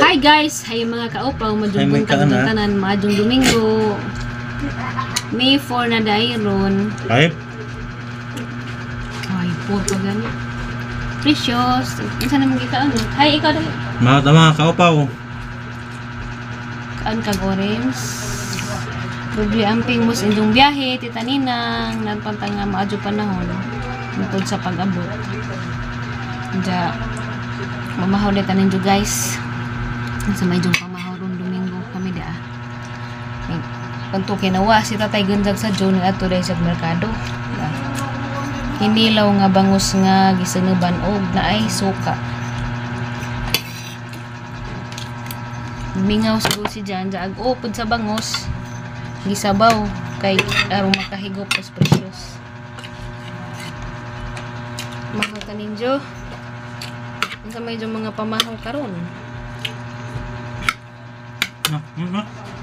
Hi guys! Hay mga kaupaw, majumbong tanan, maadong Domingo. May 4 na dayron. Ay, 4 pa gani. Precious. Isa naman kita ano? Hi, ikaw dali. mga kaupaw. Kaan kag orange. Probably amping mus indong biyahe, tita Ninang, nagpantang nga maadyo panahon. Tungkol sa pag-abot. Diya, mamahaw na tanin dyo guys. Sa may diyong pamahaw ron Domingo kami da. Pagto kinawa si tatay gundag sa John at tuloy sa merkado. Hinilaw nga bangus nga gisanuban og na ay suka. Mingaw sa si Jan sa ag-upod sa bangus. Gisabaw kay aron makahigop os precious. Mahal kaninjo. Sa may diyong mga pamahaw karon.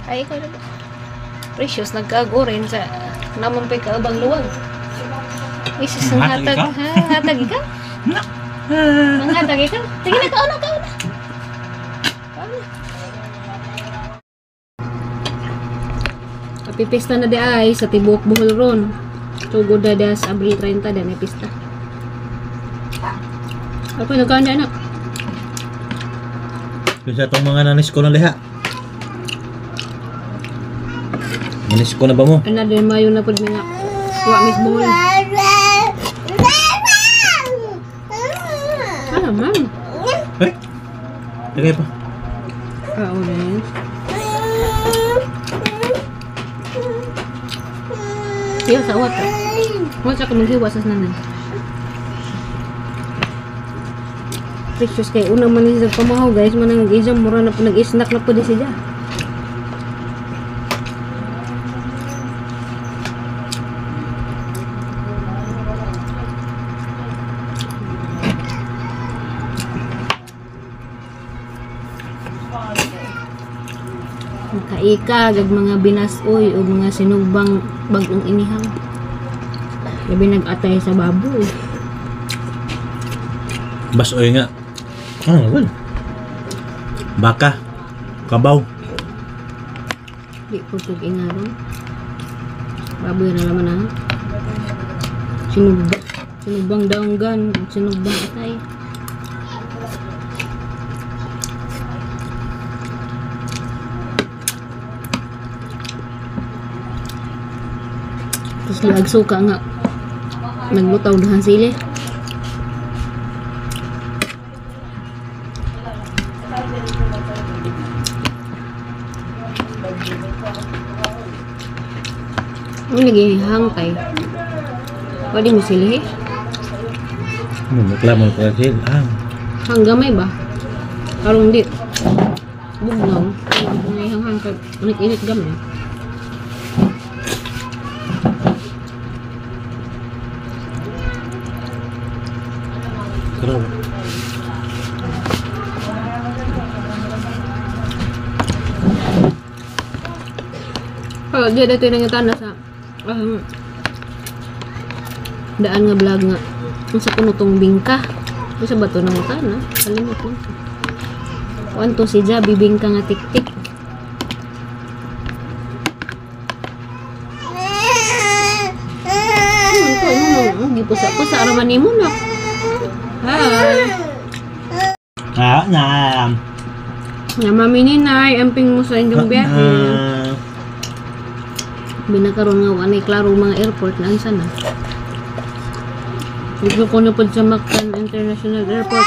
Ay, ikaw na ba? Precious, nagkagorin sa naman pa'y kaabang luwag. Isis ng hatag. Hatag ikaw? Ang hatag ikaw? Sige na, kauna. Kapipista na di ay sa Tibuok Bohol ron. Tugod na di sa Abril 30 na may pista. Ako nagkaanda na. Kasi itong mga nanis ko na liha. Nanis ko na ba mo? Ano din mayo na po mga kuha Miss Bohol. Ano man? Eh? Lagay pa. Orange. Iyo sa wata. Wala ka maghiwa sa nanan. Precious kay unang manisag pamahaw guys, manang nag-isang mura na po nag-snack na po di siya. Kaika, gag mga binasoy o mga sinugbang bagong inihaw. Labi nag-atay sa baboy. Basoy nga. Well. Baka. Kabaw. Di po tugin nga ron. Baboy na naman na. Sinugbang daunggan. Sinugbang atay. Tapos liag suka nga. Nagbutaw dahan sili. Ang nagihang kay. Pwede mo sili. Maglamon ko kasi. Hanggamay ba? Karong di. Bugnaw. Nagihang kay. Ulit-init gamay. Karo. Kalau dia dito yung tanah sa daan nga vlog nga sa kunutong bingka sa bato ng tanah kalimot mo wanto si Jabi bingka nga tik-tik gipusa-pusa araman nimo na nga mami ni Nay amping mo sa inyong biyahe binakaroon nga anay klaro mga airport na ang sana ito ko na po sa Mactan International Airport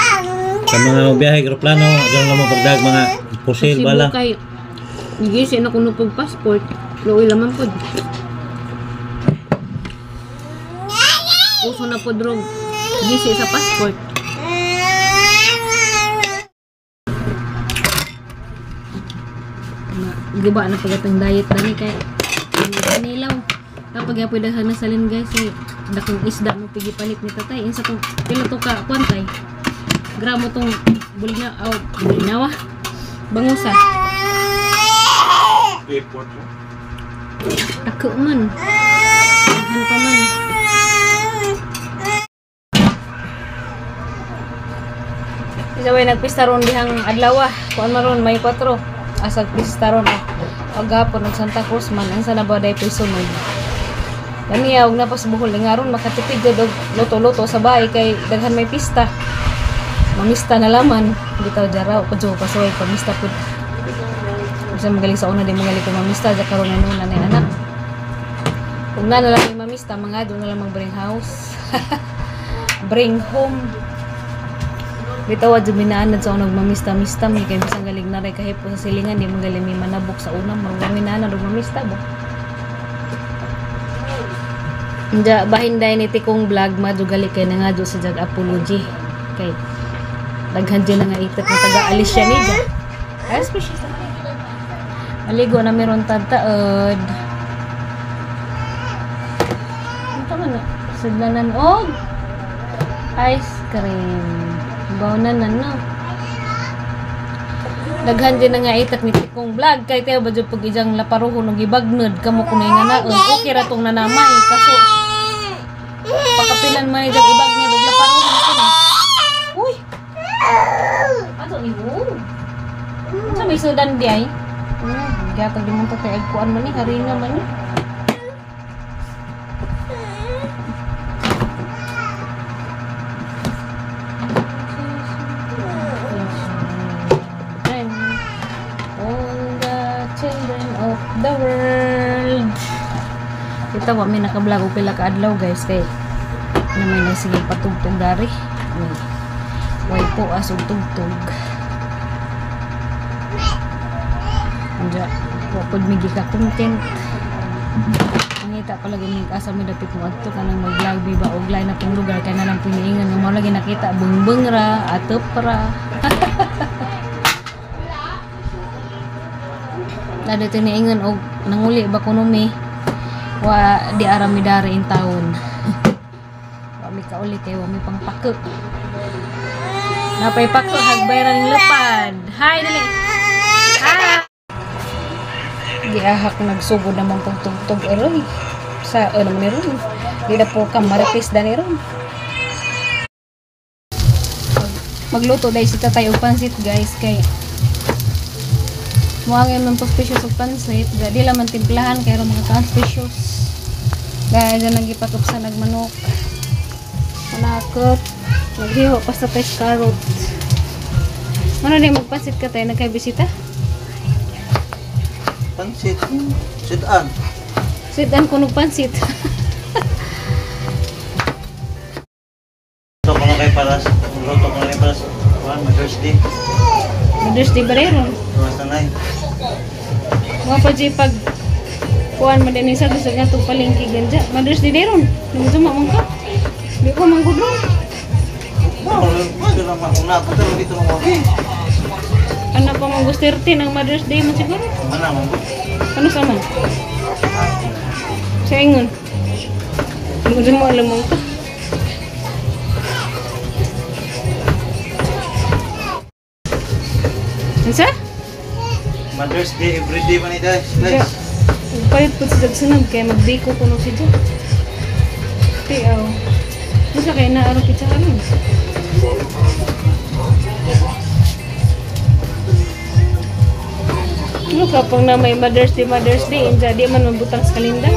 sa mga biyahe aeroplano dyan lang mapagdag mga pusil bala kay gigisi na kuno pag passport loy laman po uso na po drog gisi sa passport giba na pagatang diet na ni kay nilaw kapag pwede na salin guys eh dakong isda mo pigi palit ni tatay insa tong pila to ka kwantay gramo tong bulina, bulinawa. Bangusa. Ako man. Ano pa man. Isaway nagpista ron dihang adlaw. Kuan maron may 4. Asag pista ron. Paghapon ng Santa Cruz man ang sana ba day pisunod. Kaniya og napas buhol nga ron makatipid jud og luto-luto sa bahay kay daghan may pista. Mamista na laman bitaw jaraw ko jo pasoy pamista pud. Bisa magaling sa una di magaling ko mamista ja karon na nay anak. Kung na lang may mamista mga do na lang mag-bring house. Bring home. Bitaw adto minaanad sa unang mamista-mista mi kay bisang galing na ray kahit po sa silingan di magaling mi manabok sa una magminaanad og mamista ba. Nja bahin dai ni tikong vlog madugali kay nangadyo sa jag apology kay daghan din nga itak na taga Alicia ni ja. Especially aligo na meron tataod. Ito man na sudlanan og ice cream. Bawnan na no. Daghan din nga itak ni tikong vlog kay tayo ba jud pag ijang laparuhon og ibagnod kamo kunay nga naon okay ra tong nanamay kaso pakapilan man ijang ibagnod og laparuhon ko na. Uy. Ato ni mo. Sa may sudan di ay. Gatag di mo to kay kuan man ni harina man ni. The world. Kita wa mi naka-vlog og pila ka adlaw guys kay na may nasige patugtog dari. Way po asog tugtog. Anja wa pud mi ka content. Mangita pala gani asa mi dapit mo adto kanang mag-vlog biba og lain na pong lugar kay na lang piniingan nga mao lagi nakita bungbong ra atop ra. Lado tiniingon og nanguli ba kuno mi wa di arami dari in taon. Wa mi kauli kay wa mi pangpako. Napay pako hagbayran ng lepad. Hi dali. Hi. Giahak nagsugod naman tugtog eroy. Sa ano man ron. Di na po ka marites dani ron. Magluto dai si tatay og pansit guys kay muangin man suspicious of pansit, di laman timplahan kaya mga suspicious. Gaya dyan nagipatup sa nagmanok. Manakot. Naghiho pa sa tayo carrot. Ano na magpansit ka tayo? Nagkaibisita? Pansit. Sit-an. Sit-an ko nagpansit. Luto ko na kay paras. Luto ko na kay paras. Mother's Day. Mother's Day ba rin? Basta na eh. Mga pa dyan pag kuhaan mo din isa gusto nga itong palingki ganja. Mother's Day rin. Namusama mong ka. Di ko manggod mo. Wala naman. Kung napunta dito ng mga. Ano pa mong gusto 30 ng Mother's Day mo siguro? Ano naman? Ano sama? Sa ingon. Hindi mo alam mong ka. Ansa? Mother's Day, everyday man ito guys. Pahit po sa sunod kaya magbiko ko nung si Diyo. Tiyaw. Masa kaya naarap kita ka nun? Ano kapag na may Mother's Day, di man mabutang sa kalendar.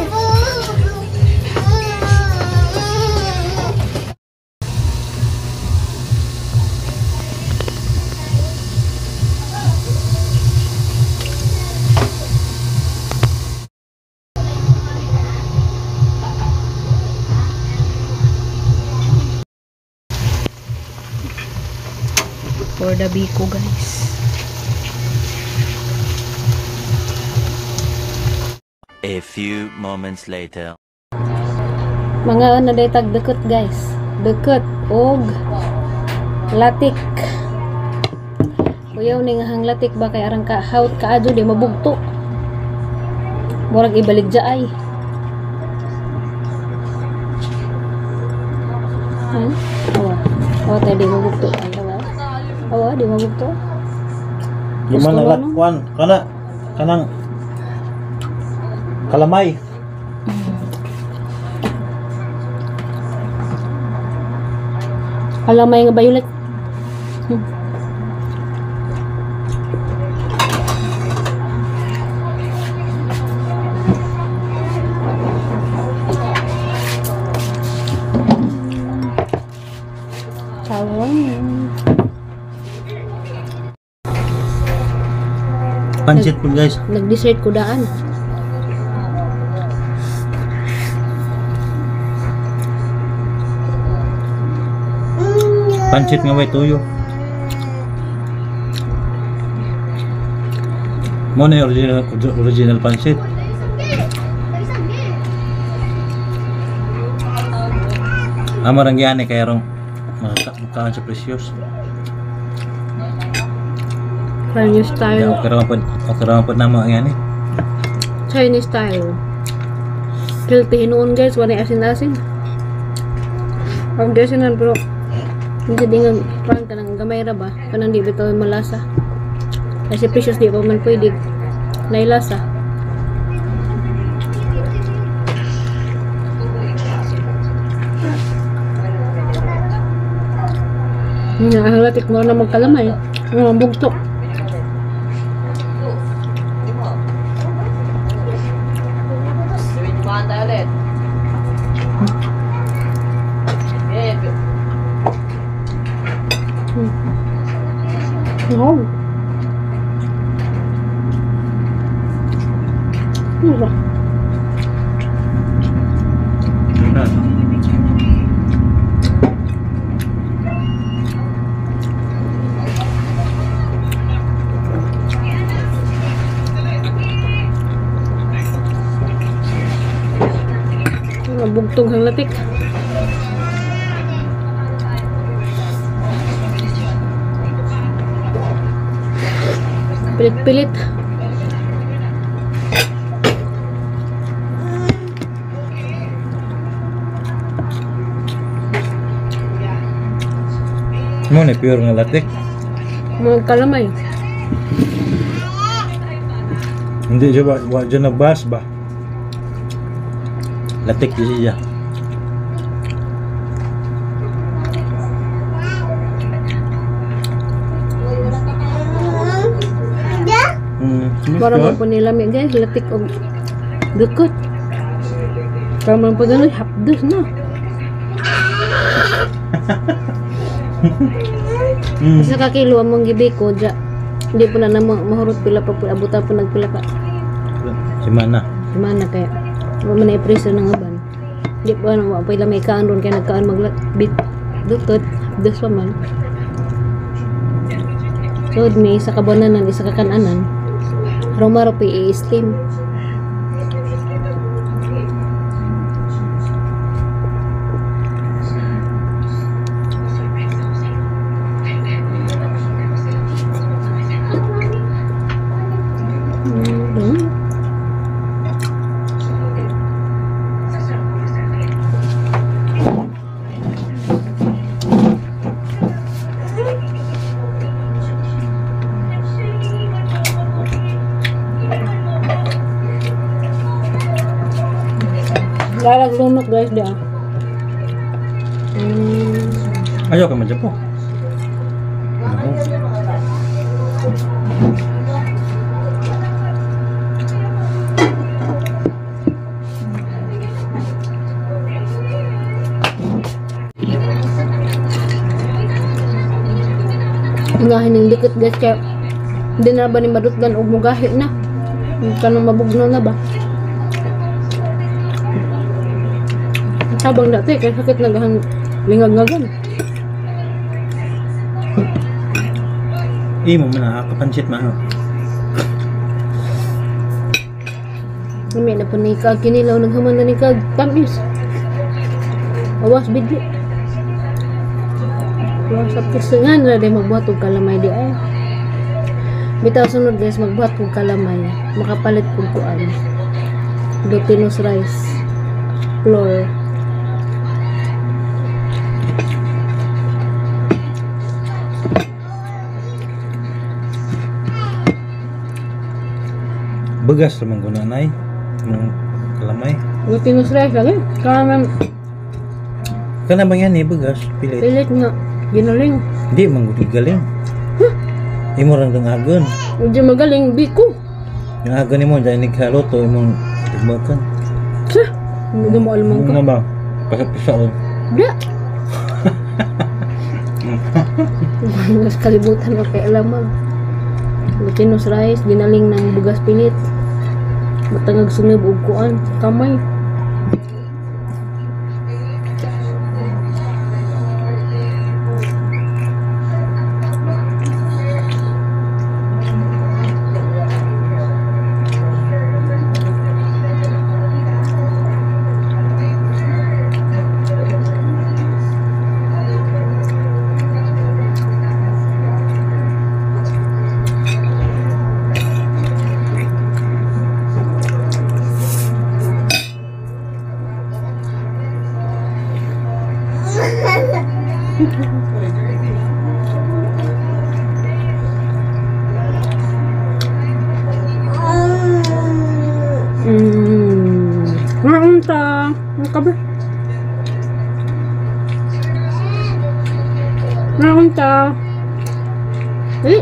For the biko guys. A few moments later. Mga ano day tag dekot guys. Dekot og latik. Kuyaw ni nga hang latik ba kay arang ka haut kaadyo di mabugto. Murag ibaligja ay. Awa. Awa tayo di mabugto. Awa. di mabog to. Lima Gusto na mo, lat no? kwan kanang kalamay. Kalamay nga violet. Pancit po guys. Nag-dessert ko daan. Pancit nga way tuyo. Mo na yung original pancit. Amarang yan eh kaya rong makakaan sa precious. Chinese Ya, style. okay raman po nama yan eh. Chinese style. Healthy noon guys, wala asin-asin. Ang asinan pero hindi din nga parang kanang gamay ra ba? Kanang di bitaw malasa. Kasi precious di pa man pwede nailasa. Halatik mo na magkalamay. Bugtok. Wow. Mura. Bugtog ang latik. Pilit-pilit. Mo na pure nga latik. Mga kalamay. Hindi siya ba dyan nagbas ba? Latik di siya. Para mo po nilami guys, latik og dukot. Para mo po ganun, hapdos na. Sa kakilo among gibi ko, hindi po na mahurot pila pa po, abutan po nagpila pa. Si Mana. Mana kaya, wala man na-ipreso ng aban. Hindi po ano, pila may kaan ron, kaya nagkaan magbit dutot, hapdos pa man. So, may isa kabananan, isa kakananan. Romaro pa i-steam. Lalag lunok guys dia. Ayaw ka madya po. Ngahin yung dikit guys kaya hindi na ba ni madutgan o mugahi na. Kanang mabugno na ba? Habang dati, kaya sakit nagahang lingag-ngagan. Imo mo na, kapansit ma. May na po ni kag kinilaw, naghaman na ni kag tamis. Awas bidyo. Awas sa pisangan na din magbuhat og kalamay di ay. Bitaw sunod guys, magbuhat og kalamay. Makapalit kong kuan. Glutinous rice. Flour. Begas naman ko na nay. Yung kalamay. Glutinous rice lagi. Kaya Kana bang yan begas pilit. pilit nga. Ginaling. Di man gud galing. Imo rang agon. Hindi magaling. Biko. Yung agon nimo dahil naghaluto imong tigbakan. Sa. Hindi mo alam Ano ka. na ba? Pasapisaon. Bla. Mas kalibutan o kay alamang. Glutinous rice. Ginaling ng bugas pilit. Matangag sunod og kuan. Kamay. Maunta. Ano ka ba? Maunta. Eh?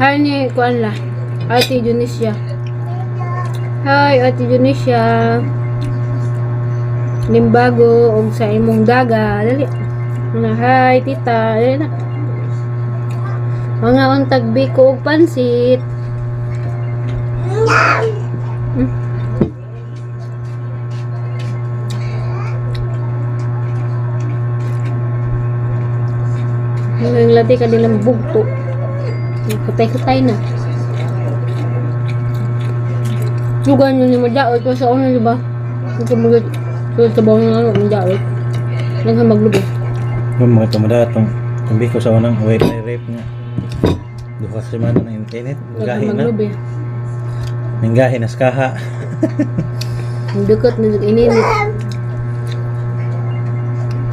Hi ni kuan la. Ate Junisha. Hi Ate Junisha. Limbago og sa imong daga. Dali. Hi tita. Dali na. Mga untag biko og pansit. Ang lati ka nilang bugto. Katay-katay na. Sugan yun yung madyaot. Kasi ako na diba? Ito magat. So sa bawang ng ano, madyaot. Naghan maglubi. Mga tumada itong biko sa unang wait na rape nga. Duha sa semana na init. Gahi Naghan na. maglubi. Nanggahi na skaha. Ang dukot na ininit.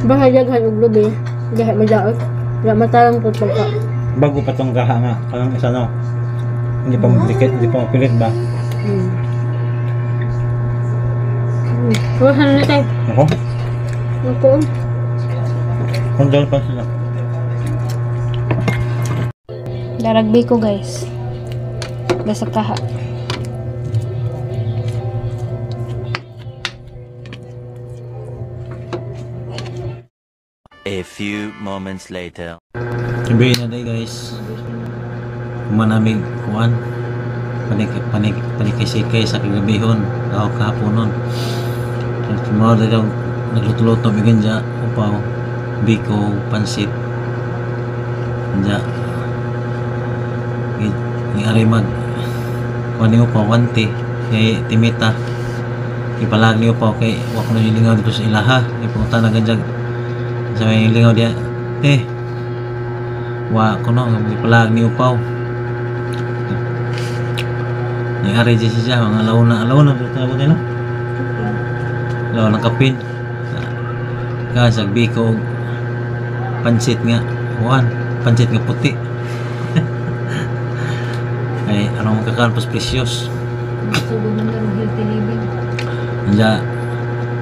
Baka daghan og lubi. Dahil madyaot. Wala matarang po pagka. Bago pa tong kaha nga. Kanang isa no. Hindi pa mapikit, hindi pa mapilit ba? Wahan na tayo. Ako? Ako. Kundal pa sila. Daragbi ko guys. Basta kaha. A few moments later. Sabihin na day guys. Kumanamig kuan. Panikay-sikay sa kagabihon. Ako kahaponon. Kumao na daw nagluto-luto bigyan dya. Upaw. Biko. Pansit. Dya. Ni arimag. Kuan ni upaw. Wanti. Kay timita. Ipalag ni upaw. Kay wak na yung lingaw dito sa ilaha. Ipunta na ganyan. Sa may lingaw dia. Wa ko no. Ipalag ni upaw. Ni ari di siya mga alauna dito tawag no. Lawan ng kapin. Kasag biko pansit nga. Kuan, pansit nga puti. Ay anong kakampos precious. Subog na ng healthy living. Anja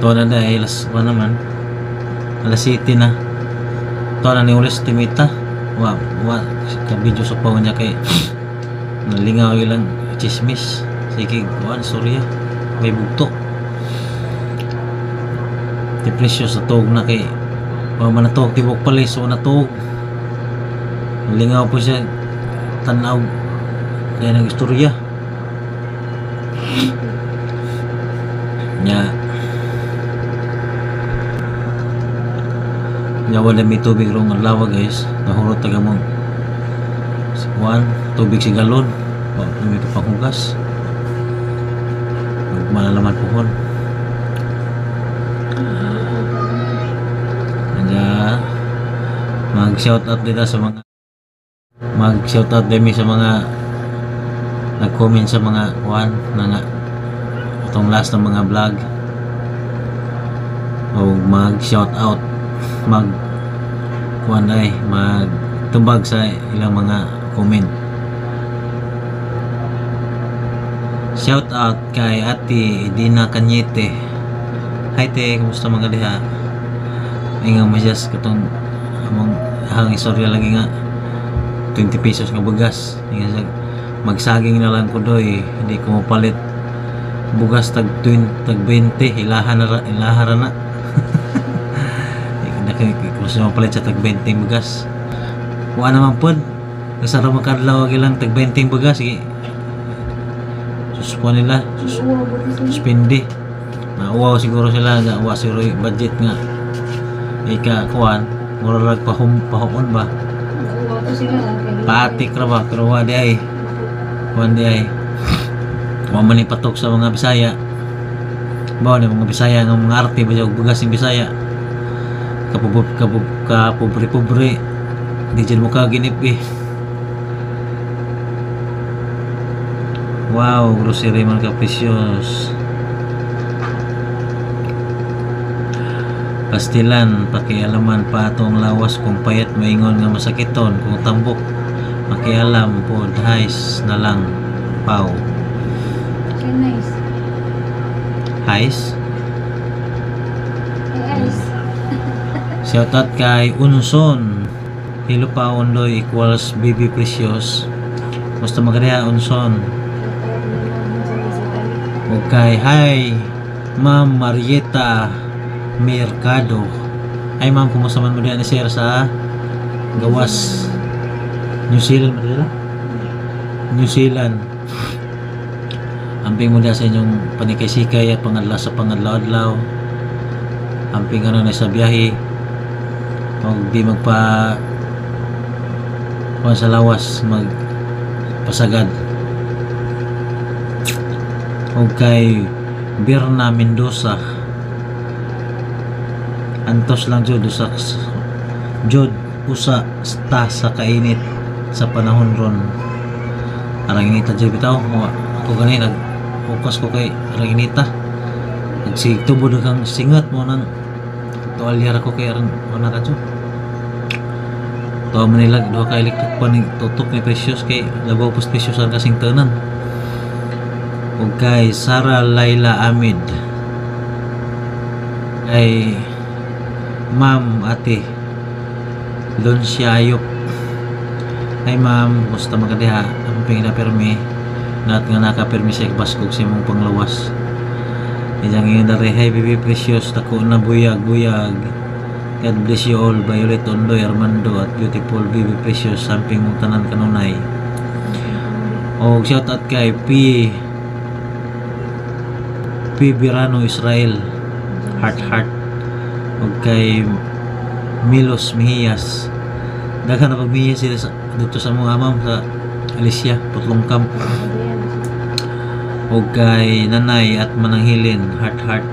to na dai alas naman. Alas 7 na. To na ni ulis timita. Wa ka video sa pawon niya kay nalingaw ilang chismis. Sige, kuan surya. May bugto. Ti precious sa tog na kay man natog tibok palis so natog. Nalingaw po siya tanaw. Kaya nang istorya. Nya wala may tubig rong lawa guys. Nahurot taga mong kuan tubig si galon. May pakugas. Malalaman pohon. Kaya mag-shout out dito sa mga mag-shout out din sa mga nag-comment sa mga kuan na itong last ng mga vlog. O mag-shout out mag kuan ay magtubag sa ilang mga comment. Shout out kay Ate Dina Cañete. Hi te, kumusta mga diha? Ingang majas katong among hang istorya lagi nga 20 pesos nga bugas. Ingang magsaging na lang ko doy, hindi ko mapalit bugas tag 20 ilahan na gusto mo palit sa tag 20 bugas. Wa naman pod kasara makadlaw lang tag 20 bugas suspo nila suspindi nauwaw siguro sila nga wa siguro budget nga ika kuan mura rag pahumon ba paatik ra ba pero wa di ay kuan di ay wa man ipatok sa mga Bisaya ba ni mga Bisaya nga mga arte ba og bugas ng Bisaya kapobre di dyan mo kaginip wow grocery man ka precious pastilan pakialaman pa atong lawas kung payat maingon nga masakiton kung tambok makialam po hais na lang pau Nice. hais shout out kay Unson. Hello pa Ondoy equals Baby Precious. Basta magariha Unson. Okay, hi Ma'am Marieta Mercado. Ay ma'am, kumusta man mo diyan share sa gawas New Zealand mo New Zealand. Amping mo sa inyong panikay-sikay at pangadlaw sa pangadlaw-adlaw. Amping ano na sa biyahe. Huwag di magpa sa lawas magpasagad. Huwag kay Birna Mendoza antos lang jud usa jud usa sta sa kainit sa panahon ron. Arang inita jud bitaw ako gani nag-focus ko kay arang inita nagsigtubo kang singat mo nang tuwalyar ako kay arang ana ka jud to Manila do ka electric pa ni tutok ni Precious kay labaw pus Precious ang kasing tanan. Ug kay Sara Laila Amid ay ma'am ate Lonsiayop ay ma'am basta magadiha amping na permi nat nga naka-permi sa baskog sa imong panglawas ijang yun na hey Baby Precious tako na buyag God bless you all. Violet Ondoy Armando at beautiful Baby Precious samping mong tanan kanunay. O shout out kay P Birano Israel heart o kay Milos Mejiyas daghan na pagmiyas sila dito sa mga ma'am sa Alicia Putlong Camp o kay Nanay at Mananghilin heart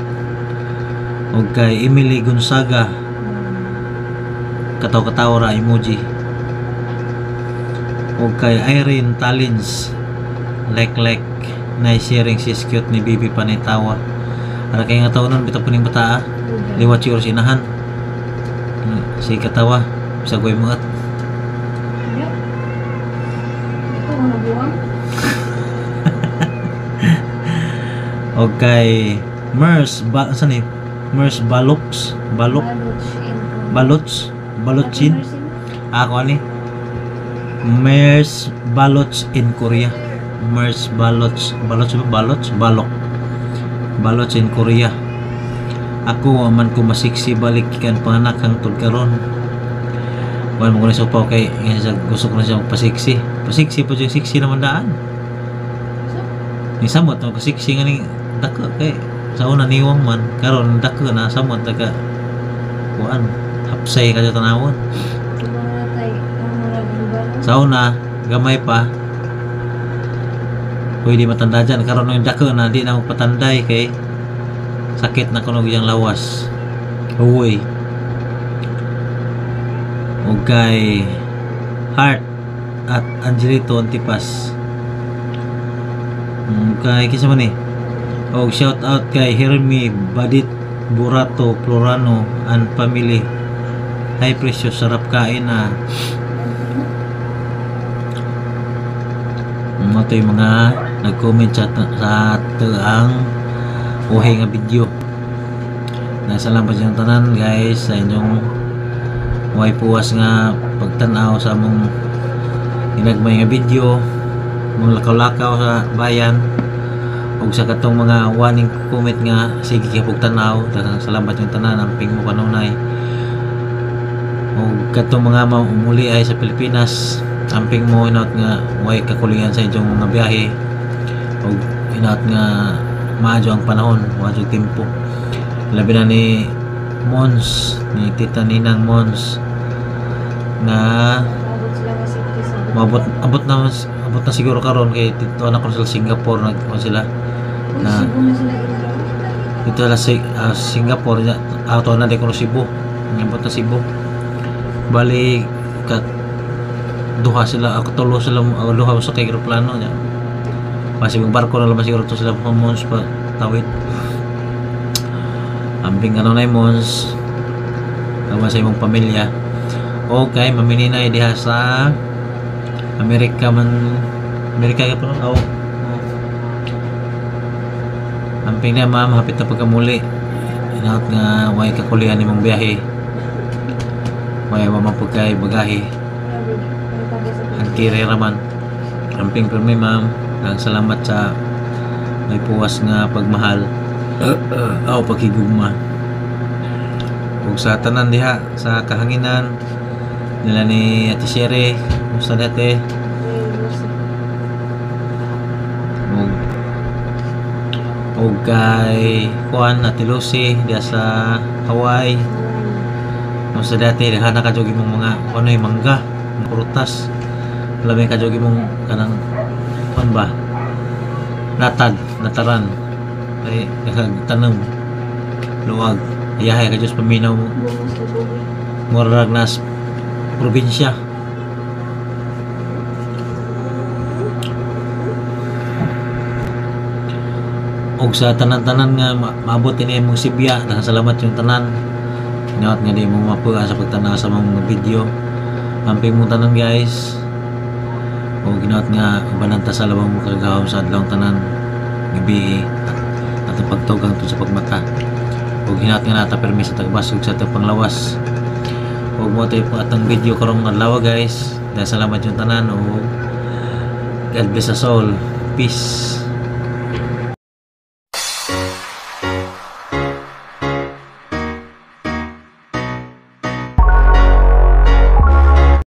o kay Emily Gonzaga kataw-kataw ra emoji o kay Irene Talins like na sharing sis cute ni Bibi Panitawa ara kay nga taon nun bitaw puning bata liwat siguro sinahan si katawa sa goy mga o kay Mers Balotsin ako ni Mers Balots in Korea Mers Balots in Korea ako man ko masiksi balik kan panganak ang tudkaron wala mo ko na supaw kay gusto ko na siya magpasiksi po yung siksi naman daan ni samot mo kasiksi nga ni dako kay sa una niwang man karon dako na samot daga kuan hapsay ka sa tanawon sa una gamay pa pwede matanda dyan karon ng dako na di na magpatanday kay sakit na kunog yung lawas uwi o kay Heart at Angelito Antipas kay kisa man o shout out kay Hermi Badit Burato Florano and family high presyo sarap kain na ito yung mga nag-comment sa ang uhay nga video. Nasalamat yung tanan guys sa inyong way puwas nga pagtanaw sa among ginagmay nga video, mong lakaw-lakaw sa bayan ug sa katong mga waning comment nga sige kay pagtanaw. Salamat yung tanan, amping mo kanunay. Ug katong mga umuli ay sa Pilipinas, amping mo inot nga way kakulingan sa inyong mga biyahe ug inot nga maadyo ang panahon, maadyo tempo. Labi na ni Mons, ni Tita Ninang Mons na abot na siguro karon kay dito na ko sa Singapore sila na dito na Singapore auto na di ko Cebu, abot na Cebu bali kat duha sila ako tulo sila duha sa kay aeroplano nya masig barko na labas siguro to sila Mons pa tawid amping ano na Mons kawan sa imong pamilya. Okay, mamininay diha sa Amerika ka po. Amping na ma'am, hapit na pagkamuli. Inaot nga way kakulian nimong biyahe. Way mamapagkay bagahe. Ang kire raman. Amping per may ma'am, ang salamat sa may puwas nga pagmahal. Paghigugma. Ug sa tanan diha sa kahanginan nila ni Ate Shere, musta dati? Ug kay Juan Ate Lucy diha sa Hawaii, musta dati? Dihana ka jogi mong mga ano yung mangga, mga prutas. Labi ka jogi mong kanang kuan ba? Nataran. Ay tanong luwag. Ayahay ka Diyos paminaw mo. Murag nas probinsya. Og sa tanan-tanan nga maabot ini imong Sibya, nakasalamat yung tanan. Inawat nga di mo mapuha sa pagtanaw sa mga video. Amping mo tanan guys. Og ginawat nga bananta sa lawang mo kagahom sa adlawng tanan gabi at pagtugang to sa pagmata. Ug ginawat nga nata permis sa tagbasog sa atong panglawas. Ug mo tayo po atong video karong adlaw guys. Dahil salamat yung tanan ug God bless us all. Peace.